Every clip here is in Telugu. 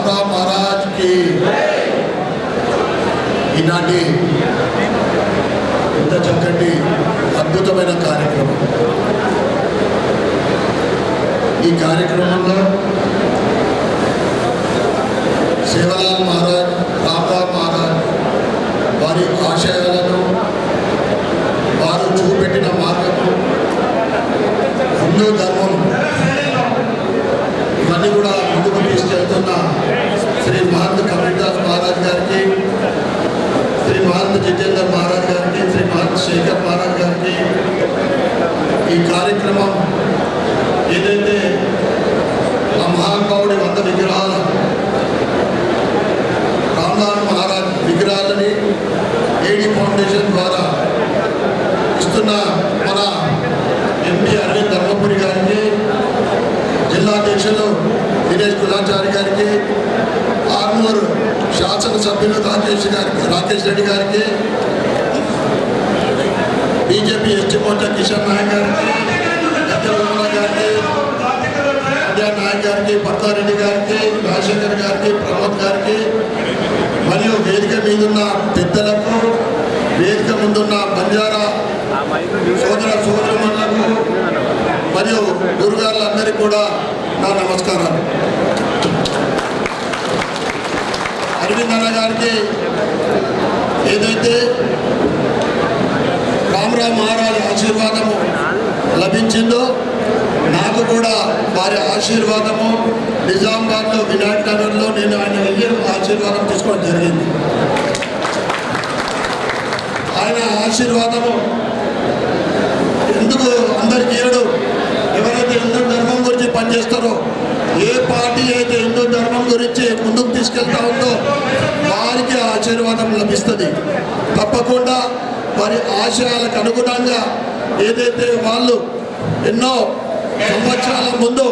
राम महाराज की ఈనాటి ఇంత చక్కటి అద్భుతమైన కార్యక్రమం. ఈ కార్యక్రమంలో సేవలాల్ మహారాజ్, రామ్ మహారాజ్ వారి ఆశయాలను, వారు చూపెట్టిన మార్గము, హిందూ ధర్మం ఇవన్నీ కూడా ముందుకు తీసుకెళ్తున్న శ్రీ మహంత్ కబీర్దాస్ మహారాజ్ గారికి, శ్రీ మహంత్ జితేంద్ర మహారాజ్ గారికి, శ్రీ మహంత్ శేఖర్ మహారాజ్ గారికి ఈ కార్యక్రమం ఏదైతే ఆ మహానుభావుడి 100 విగ్రహాల రామ్లాల్ మహారాజ్ విగ్రహాలని ఏడీ ఫౌండేషన్ ద్వారా ఇస్తున్న మన ఎంపీ అరవింద్ ధర్మపురి గారికి, జిల్లా అధ్యక్షులు దినేష్ కులాచారి గారికి, ఆర్మూర్ శాసనసభ్యులు రాకేష్ రెడ్డి గారికి, బీజేపీ ఎస్టీ మోర్చా కిషన్ నాయక్ గారికి, గారికి, అజయ్ నాయక్ గారికి, పర్తారెడ్డి గారికి, రాజశేఖర్ గారికి, ప్రమోద్ గారికి, మరియు వేదిక మీదున్న పెద్దలకు, వేదిక ముందున్న బంజారా సోదర సోదరులకు మరియు గురుగారులందరికీ కూడా నా నమస్కారాలు. అరవింద్ అన్న గారికి ఏదైతే రామరామ్ మహారాజ్ ఆశీర్వాదము లభించిందో, నాకు కూడా వారి ఆశీర్వాదము నిజామాబాద్లో వినాయక్ నగర్లో నేను ఆయన వెళ్ళి ఆశీర్వాదం తీసుకోవడం జరిగింది. ఆయన ఆశీర్వాదము ఎందుకు అందరికీ ఇవ్వడు? ఎవరైతే హిందూ ధర్మం గురించి పనిచేస్తారో, ఏ పార్టీ అయితే హిందూ ధర్మం గురించి ముందుకు తీసుకెళ్తా ఉందో వారికి ఆశీర్వాదం లభిస్తుంది. తప్పకుండా వారి ఆశయాలకు అనుగుణంగా ఏదైతే వాళ్ళు ఎన్నో సంవత్సరాల ముందు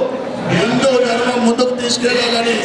హిందూ ధర్మం ముందుకు తీసుకెళ్లాలని